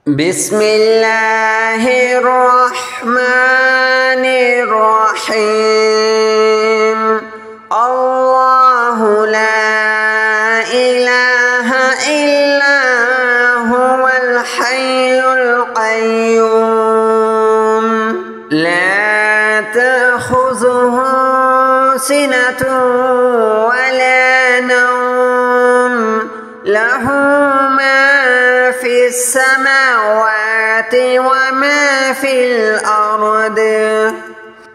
بسم الله الرحمن الرحيم. الله لا إله إلا هو الحي القيوم لا تأخذه سنة ولا نوم له ما في السماوات وما في الأرض.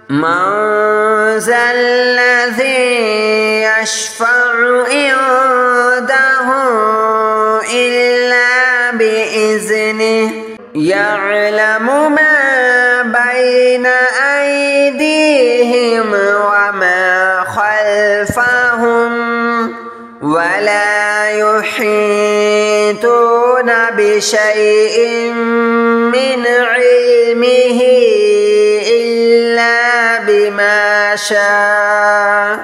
من ذا الذي يشفع عنده إلا بإذنه يعلم ما بين أيديهم وما خلفهم ولا يحيطون بشيء من علمه إلا بما شاء.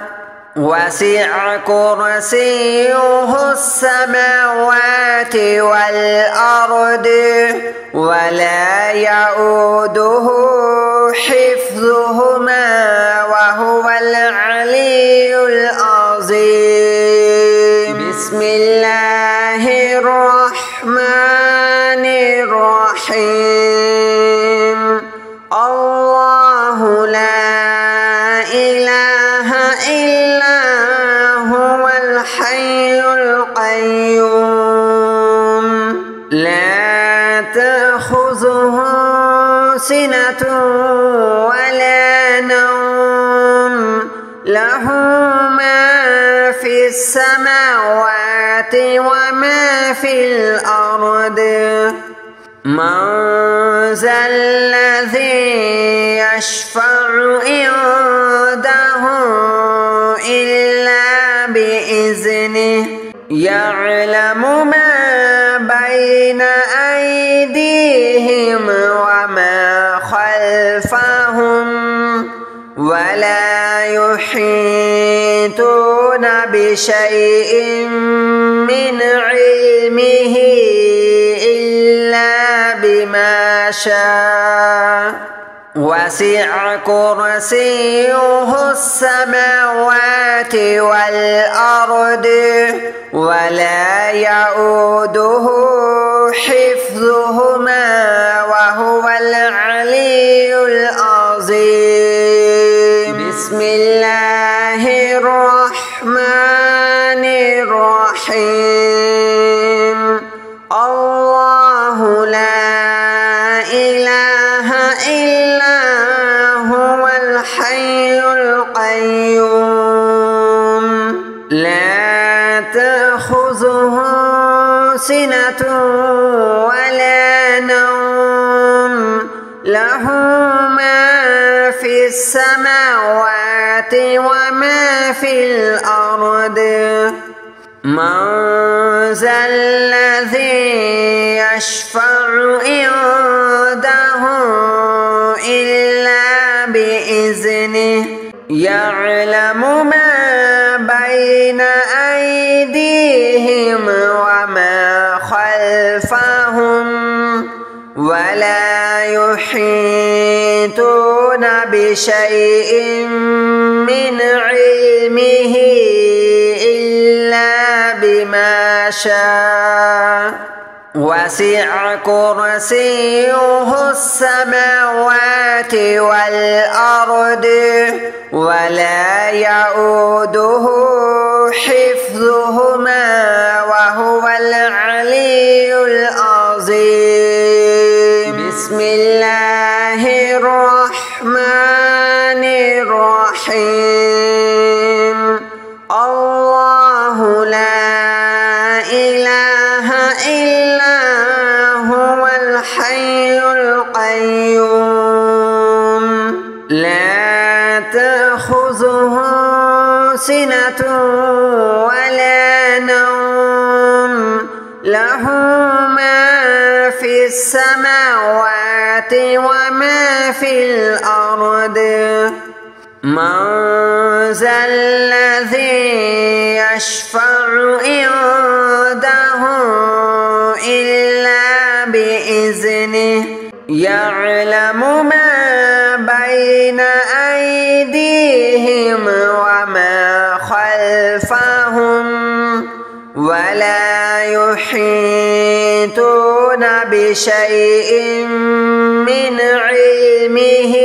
وسع كرسيه السماوات والأرض ولا يؤوده حفظهما وهو العلي العظيم. بسم الله الرحمن الرحيم. الله لا إله إلا هو الحي القيوم لا تأخذه سنة ولا نوم له ما في السماوات وما في الأرض. من ذا الذي يشفع عنده إلا بإذنه يعلم ما بين أيديهم وما خلفهم ولا يحيطون بشيء من علمه إلا بما شاء. وسع كرسيه السماوات والأرض ولا يؤوده حفظهما وهو العلي العظيم. بسم الله الرحمن الرحيم. الله لا إله إلا هو الحي القيوم لا تأخذه سنة ولا نوم له ما في السماوات وما في الأرض. من ذا الذي يشفع عنده إلا بإذنه يعلم ما بين أيديهم وما خلفهم ولا يحيطون بشيء من علمه إلا بما شاء. وسع كرسيه السماوات والأرض ولا يؤوده حفظهما وهو العلي العظيم. بسم الله الرحمن الرحيم. الله لا إله إلا هو الحي القيوم لا تأخذه سنة ولا نوم له ما في السماوات وما في الأرض. من ذا الذي يشفع عنده إلا بإذنه بإذنه يعلم ما بين أيديهم وما خلفهم ولا يحيطون بشيء من علمه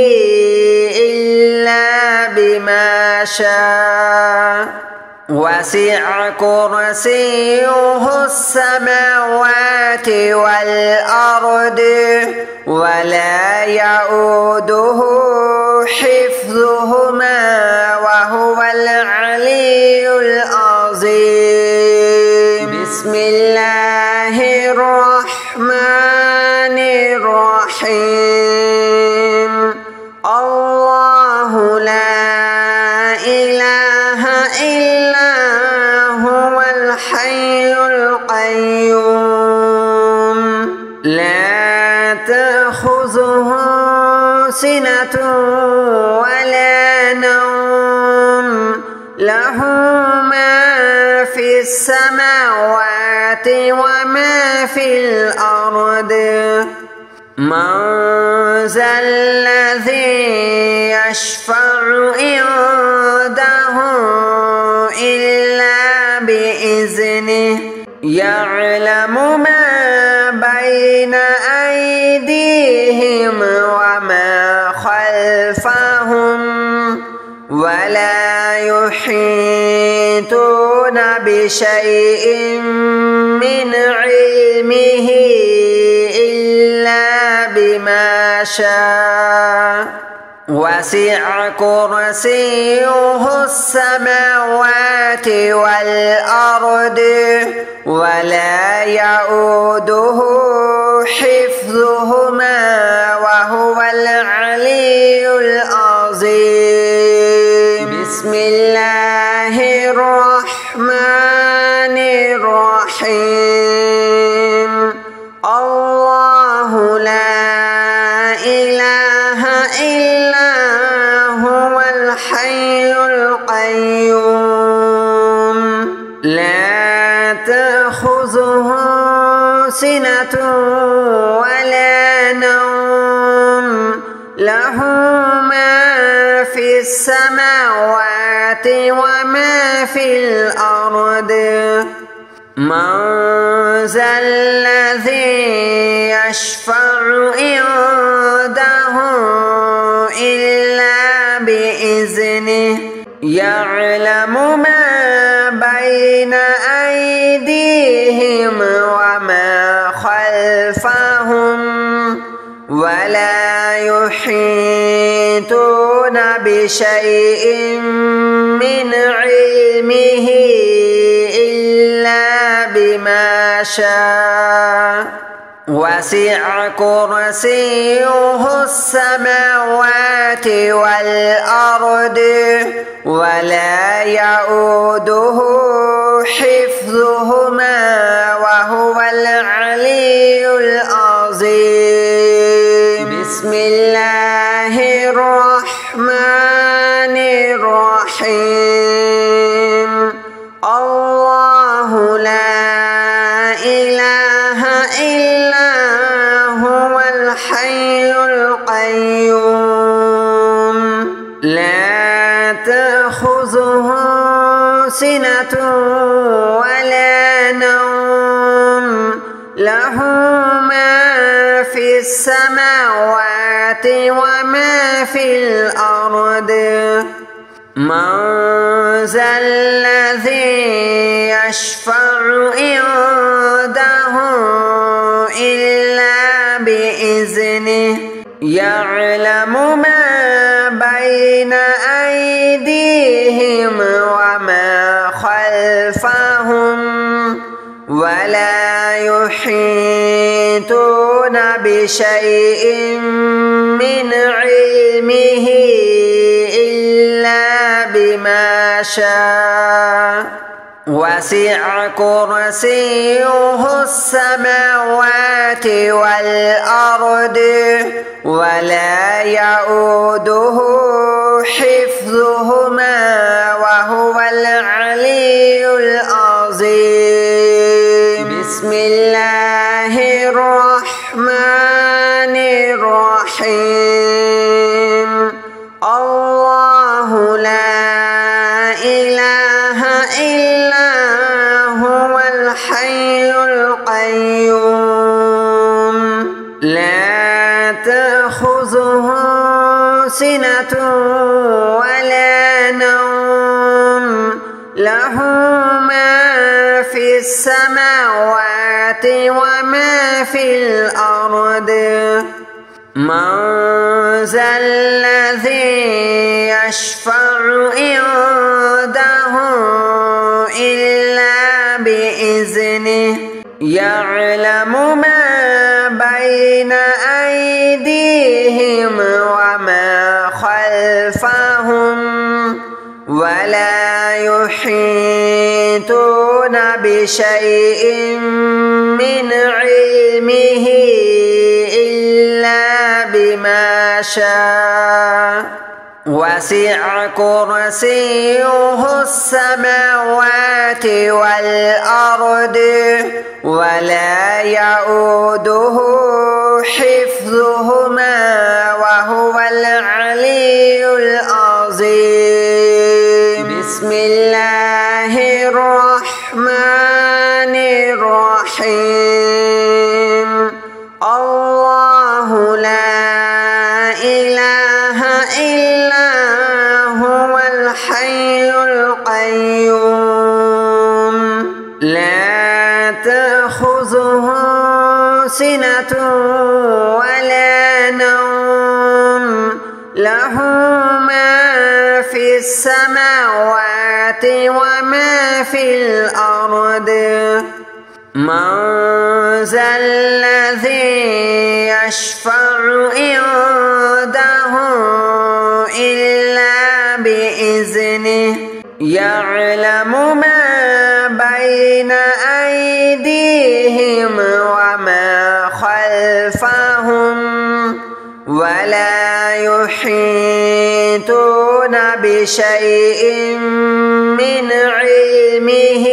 إلا بما شاء وسع كرسيه السماوات والأرض ولا يؤوده حفظهما وهو العلي العظيم بسم الله الرحمن الرحيم الله لا إله إلا هو الحي القيوم لا تأخذه سنة ولا نوم له ما في السماوات وما في الأرض من ذا الذي يشفع عنده إلا بإذنه يعلم ما بين أيديهم وما خلفهم ولا يحيطون بشيء من علمه إلا بما شاء وسع كرسيه السماوات والأرض ولا يؤوده حفظهما وهو العلي العظيم بسم الله الرحمن الرحيم الله لا إله إلا هو الحي القيوم لا تأخذه سنة ولا نوم له ما في السماوات وما في الأرض من ذا الذي يشفع عنده إلا بإذنه يعلم ما بين أيديهم وما خلفهم ولا يحيطون بشيء من علمه إلا بما شاء وسع كرسيه السماوات والأرض ولا يؤوده حفظهما وهو العلي العظيم بسم الله الرحمن الرحيم الله لا إله إلا هو الحي القيوم لا تأخذه سنة ولا نوم له ما في السماوات وما في الأرض من ذا الذي يشفع عنده إلا بإذنه يعلم ما بين أيديهم وما خلفهم ولا يحيطون بشيء من علمه إلا بما شاء وسع كرسيه السماوات والأرض ولا يؤوده حفظهما وهو العلي العظيم بسم الله الرحمن الرحيم الله لا إله إلا هو الحي القيوم لا تأخذه سنة ولا نوم له ما في السماوات وما في الأرض من ذا الذي يشفع عنده إلا بإذنه يعلم ما بين أيديهم وما خلفهم ولا يحيطون بشيء من علمه إلا بما شاء وسع كرسيه السماوات والأرض ولا يؤوده حفظهما وهو العلي العظيم بسم الله الرحمن الرحيم الله لا إله إلا هو الحي القيوم لا تأخذه سنة ولا نوم له ما في السماوات وما في الأرض من ذا الذي يشفع عنده إلا بإذنه يعلم ما بين أيديهم وما خلفهم ولا يحيطون بشيء من علمه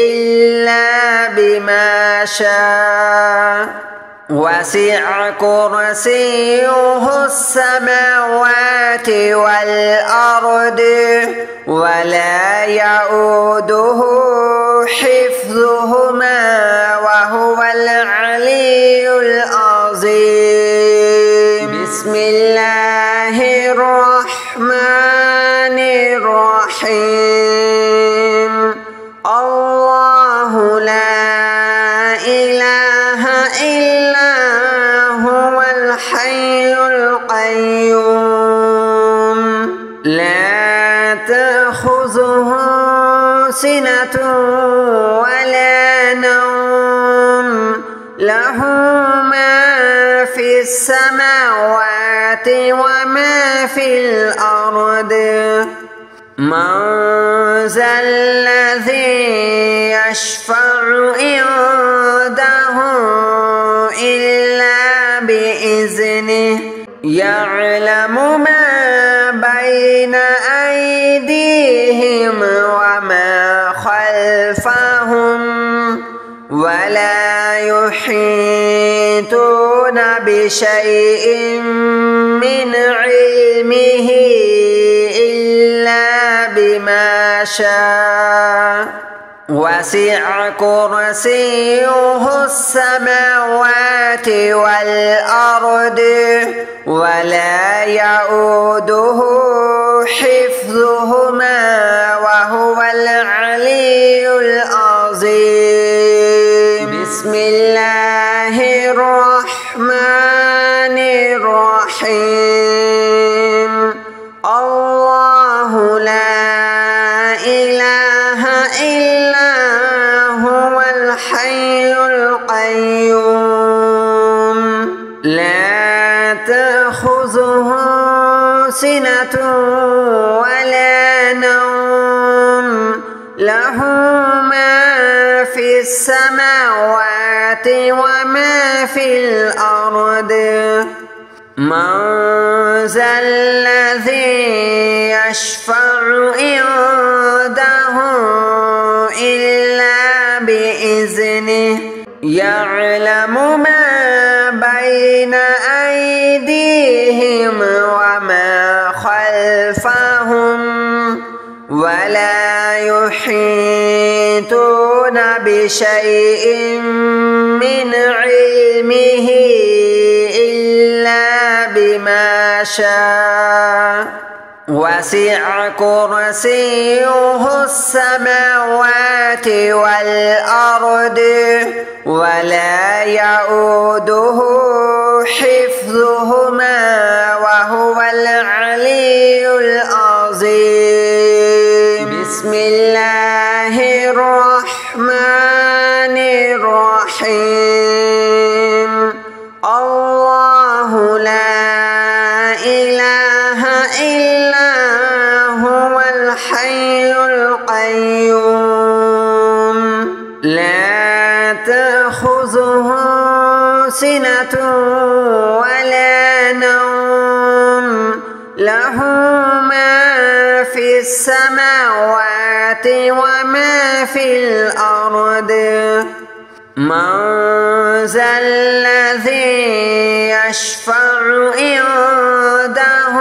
إلا بما شاء وسع كرسيه السماوات والأرض ولا يؤوده حفظهما وهو العلي العظيم بسم الله الرحمن الرحيم الله لا إله إلا هو الحي القيوم لا تأخذه سنة ولا نوم له ما في السماوات وما في الأرض من ذا الذي يشفع عنده إلا بإذنه يعلم ما بين أيديهم وما خلفهم ولا يحيطون بشيء من علمه إلا بما شاء وسع كرسيه السماوات والأرض ولا يؤوده حفظهما وهو العلي العظيم بسم الله الرحمن الرحيم الله لا إله إلا هو الحي القيوم لا تأخذه سنة ولا نوم له ما في السماوات وما في الأرض من ذا الذي يشفع عنده إلا بإذنه يعلم ما بين أيديهم بشيء من علمه إلا بما شاء وسع كرسيه السماوات والأرض ولا يؤوده حفظهما وهو العلي العظيم بسم الله الرحمن الرحيم الله لا إله إلا هو الحي القيوم لا تأخذه سنة ولا نوم له ما في السماوات وما في الأرض من ذا الذي يشفع عنده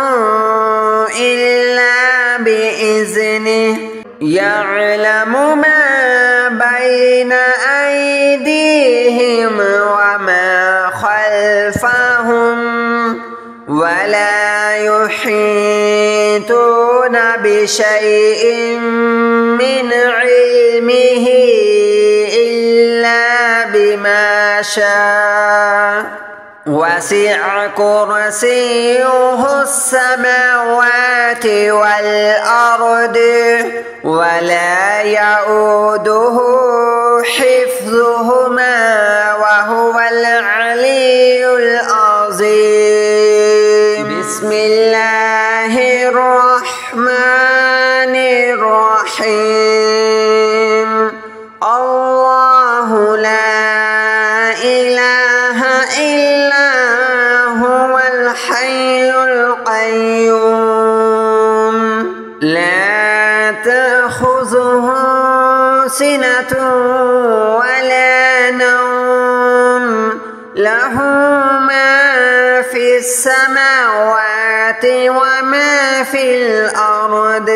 إلا بإذنه يعلم ما بين أيديهم وما خلفهم ولا يحيطون بشيء من علمه إلا بما شاء وسع كرسيه السماوات والأرض ولا يؤوده حفظهما وهو العلي العظيم بسم الله الرحمن الرحيم الله لا إله إلا هو الحي القيوم لا تأخذه سنة ولا نوم له ما في السماوات وما في الأرض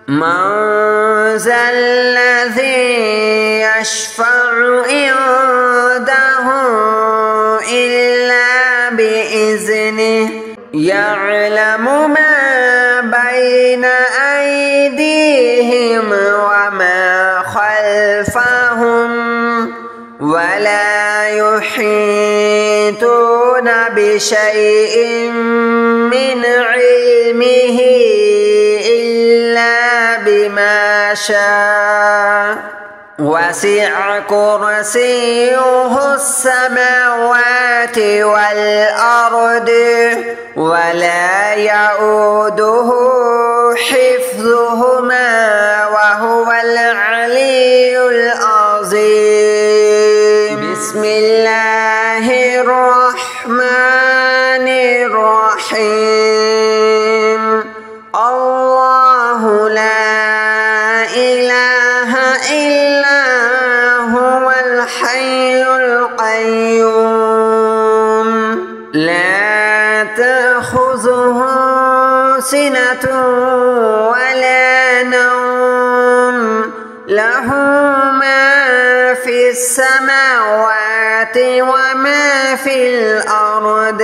من ذا الذي يشفع عنده إلا بإذنه يعلم ما بين أيديهم وما خلفهم ولا يحيطون بشيء من علمه إلا بما شاء وسع كرسيه السماوات والأرض ولا يؤوده حفظهما وهو العلي العظيم بسم الله الرحمن الرحيم الله لا إله إلا هو الحي القيوم لا تأخذه سنة ولا نوم له ما في السماوات وما في الأرض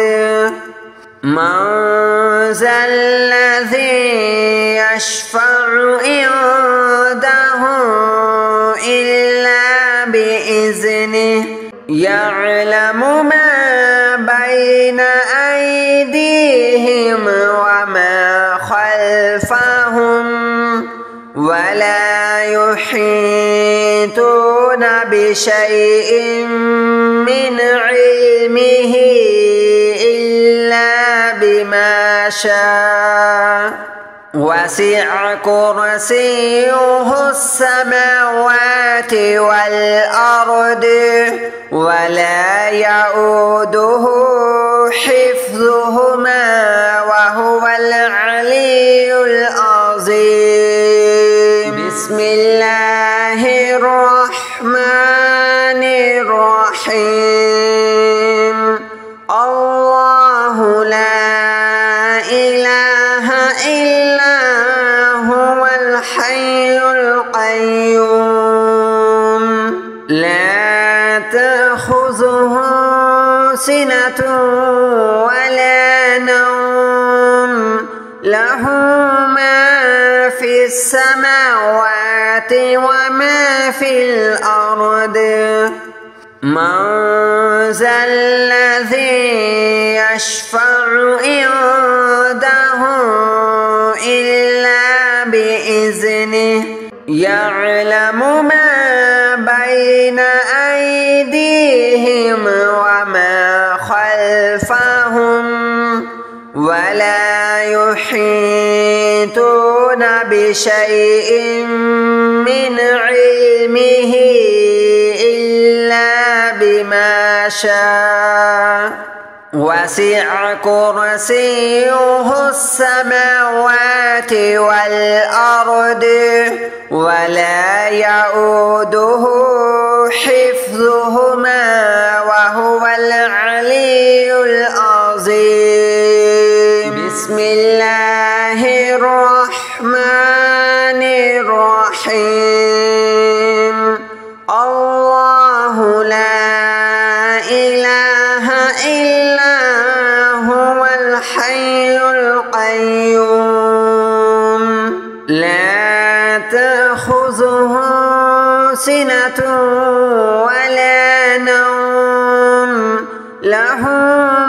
من ذا الذي يشفع عنده إلا بإذنه يعلم ما بين أيديهم وما خلفهم ولا يحيطون بشيء من علمه إلا بما شاء وسع كرسيه السماوات والأرض ولا يؤوده حفظهما وهو العلي العظيم بسم الله الرحمن الرحيم الله لا إله إلا هو الحي القيوم سنة ولا نوم له ما في السماوات وما في الأرض من ذا الذي يشفع عنده إلا بإذنه يعلم ما بين أيديهم وما خلفهم ولا يحيطون بشيء من علمه إلا بما شاء وسع كرسيه السماوات والأرض ولا يؤوده حفظهما وهو العلي العظيم بسم الله الرحمن الرحيم الله لا إله إلا هو الحي القيوم لا تأخذه سنة ولا نوم له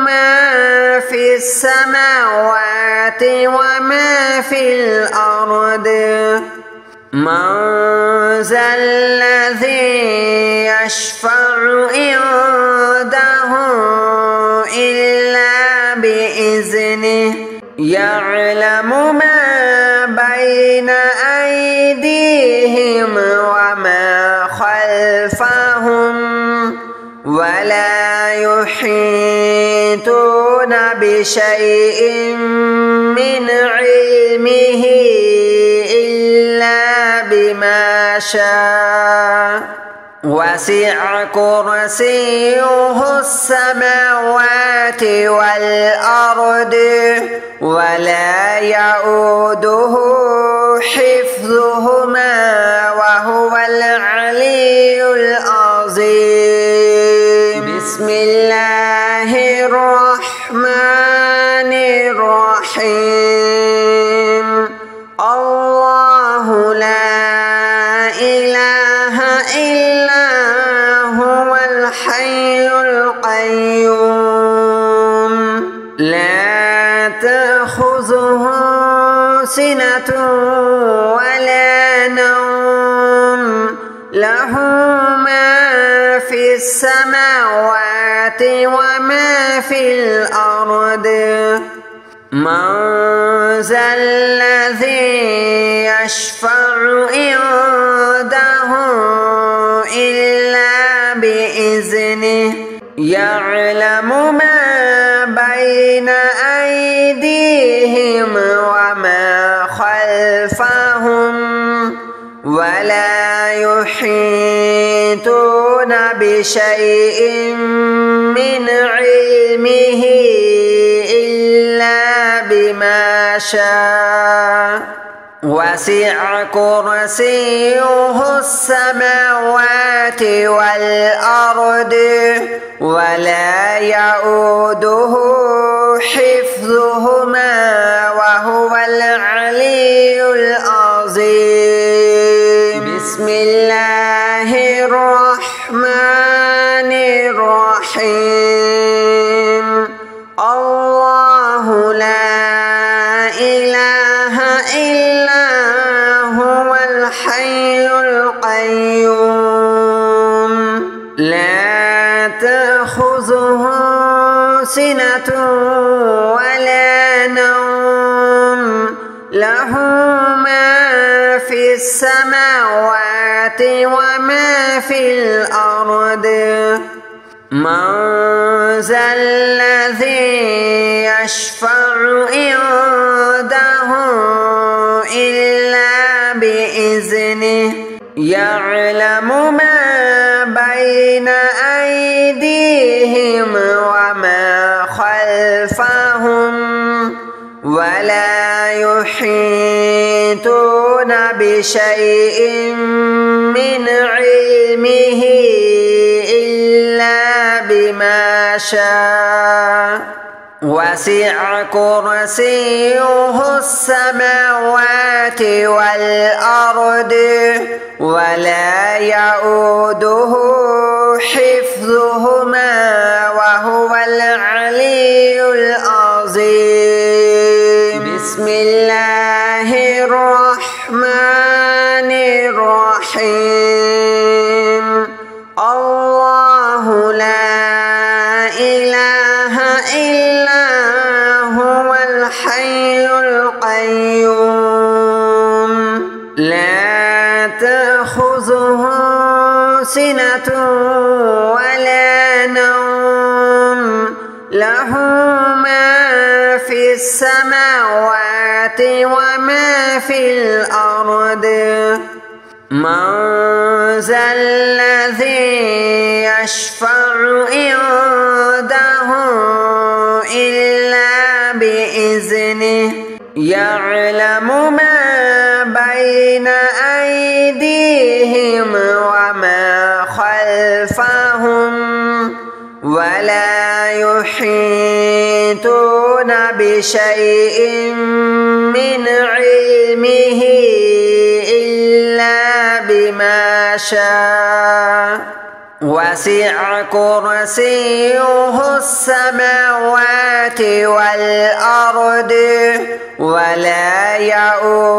ما في السماوات وما في الأرض من ذا الذي يشفع عنده إلا بإذنه يعلم ما بين أيديهم وما خلفهم ولا يحيطون بشيء من علمه إلا بما شاء وسع كرسيه السماوات والأرض ولا يؤوده حفظهما وهو العلي العظيم بسم الله الرحمن الرحيم الله لا إله إلا هو الحي القيوم لا تأخذه سنة ولا نوم له ما في السماوات وما في الأرض من ذا الذي يشفع عنده إلا بإذنه يعلم ما بين أيديهم وما خلفهم ولا يحيطون بشيء من علمه إلا بما شاء وسع كرسيه السماوات والأرض ولا يؤوده حفظهما وهو العلي العظيم بسم الله الرحمن الرحيم الله لا إله إلا هو الحي القيوم لا تأخذه سنة ولا نوم له ما في السماوات وما في الأرض من ذا الذي يشفع عنده إلا بإذنه يعلم ما بين أيديهم وما خلفهم ولا يحيطون بشيء من علمه إلا بما شاء وسع كرسيه السماوات والأرض ولا يؤوده حفظهما وهو العلي العظيم بسم الله الرحمن الرحيم الله لا إله إلا هو الحي القيوم لا تأخذه سنة ولا نوم له ما في السماوات وما في الأرض من ذا الذي يشفع عنده إلا بإذنه يعلم ما بين أيديهم وما خلفهم ولا يحيطون بشيء من علمه إلا بما شاء وسع كرسيه السماوات والأرض ولا يؤوده